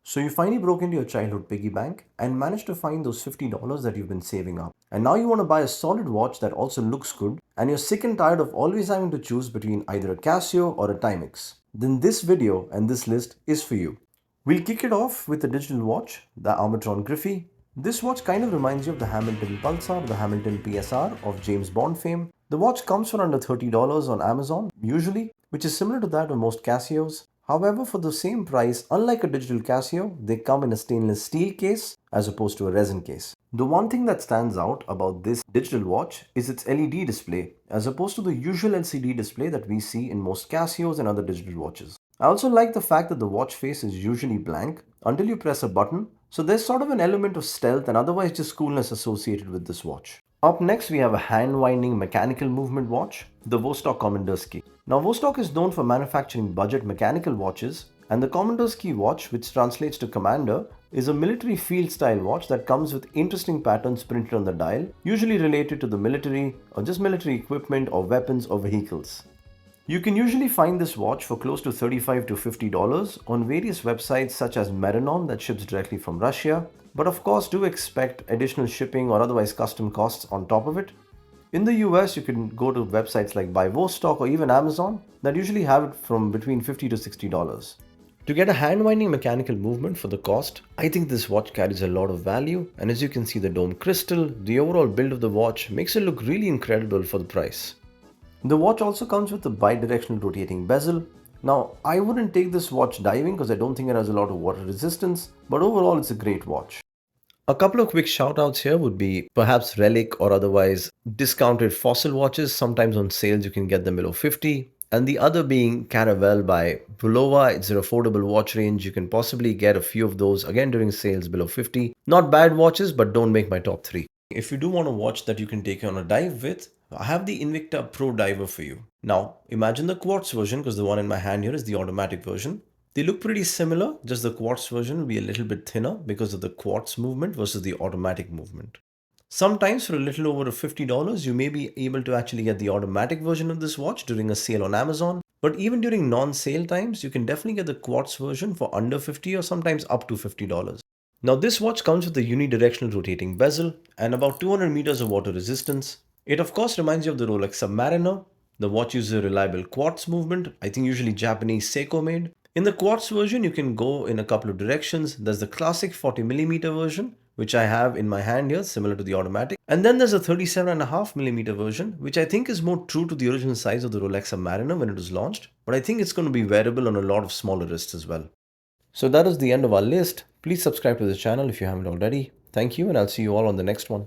So you finally broke into your childhood piggy bank and managed to find those $50 that you've been saving up. And now you want to buy a solid watch that also looks good, and you're sick and tired of always having to choose between either a Casio or a Timex. Then this video and this list is for you. We'll kick it off with the digital watch, the Armitron Griffey. This watch kind of reminds you of the Hamilton Pulsar, the Hamilton PSR of James Bond fame. The watch comes for under $30 on Amazon, usually, which is similar to that of most Casios. However, for the same price, unlike a digital Casio, they come in a stainless steel case as opposed to a resin case. The one thing that stands out about this digital watch is its LED display, as opposed to the usual LCD display that we see in most Casios and other digital watches. I also like the fact that the watch face is usually blank until you press a button, so there's sort of an element of stealth and otherwise just coolness associated with this watch. Up next, we have a hand-winding mechanical movement watch, the Vostok Commander's Key. Now, Vostok is known for manufacturing budget mechanical watches, and the Commander's Key watch, which translates to Commander, is a military field-style watch that comes with interesting patterns printed on the dial, usually related to the military or just military equipment or weapons or vehicles. You can usually find this watch for close to $35 to $50 on various websites such as Meranon that ships directly from Russia, but of course do expect additional shipping or otherwise custom costs on top of it. In the US, you can go to websites like Buy Vostok or even Amazon that usually have it from between $50 to $60. To get a hand-winding mechanical movement for the cost, I think this watch carries a lot of value, and as you can see, the dome crystal, the overall build of the watch makes it look really incredible for the price. The watch also comes with a bi-directional rotating bezel. Now, I wouldn't take this watch diving because I don't think it has a lot of water resistance, but overall it's a great watch. A couple of quick shout-outs here would be perhaps Relic or otherwise discounted fossil watches. Sometimes on sales you can get them below 50. And the other being Caravelle by Bulova. It's an affordable watch range. You can possibly get a few of those again during sales below 50. Not bad watches, but don't make my top 3. If you do want a watch that you can take on a dive with, I have the Invicta Pro Diver for you. Now, imagine the quartz version, because the one in my hand here is the automatic version. They look pretty similar, just the quartz version will be a little bit thinner because of the quartz movement versus the automatic movement. Sometimes for a little over $50, you may be able to actually get the automatic version of this watch during a sale on Amazon. But even during non-sale times, you can definitely get the quartz version for under $50 or sometimes up to $50. Now this watch comes with a unidirectional rotating bezel and about 200 meters of water resistance. It of course reminds you of the Rolex Submariner. The watch uses a reliable quartz movement, I think usually Japanese Seiko made. In the quartz version, you can go in a couple of directions. There's the classic 40mm version, which I have in my hand here, similar to the automatic. And then there's a 37.5mm version, which I think is more true to the original size of the Rolex Submariner when it was launched. But I think it's going to be wearable on a lot of smaller wrists as well. So that is the end of our list. Please subscribe to the channel if you haven't already. Thank you, and I'll see you all on the next one.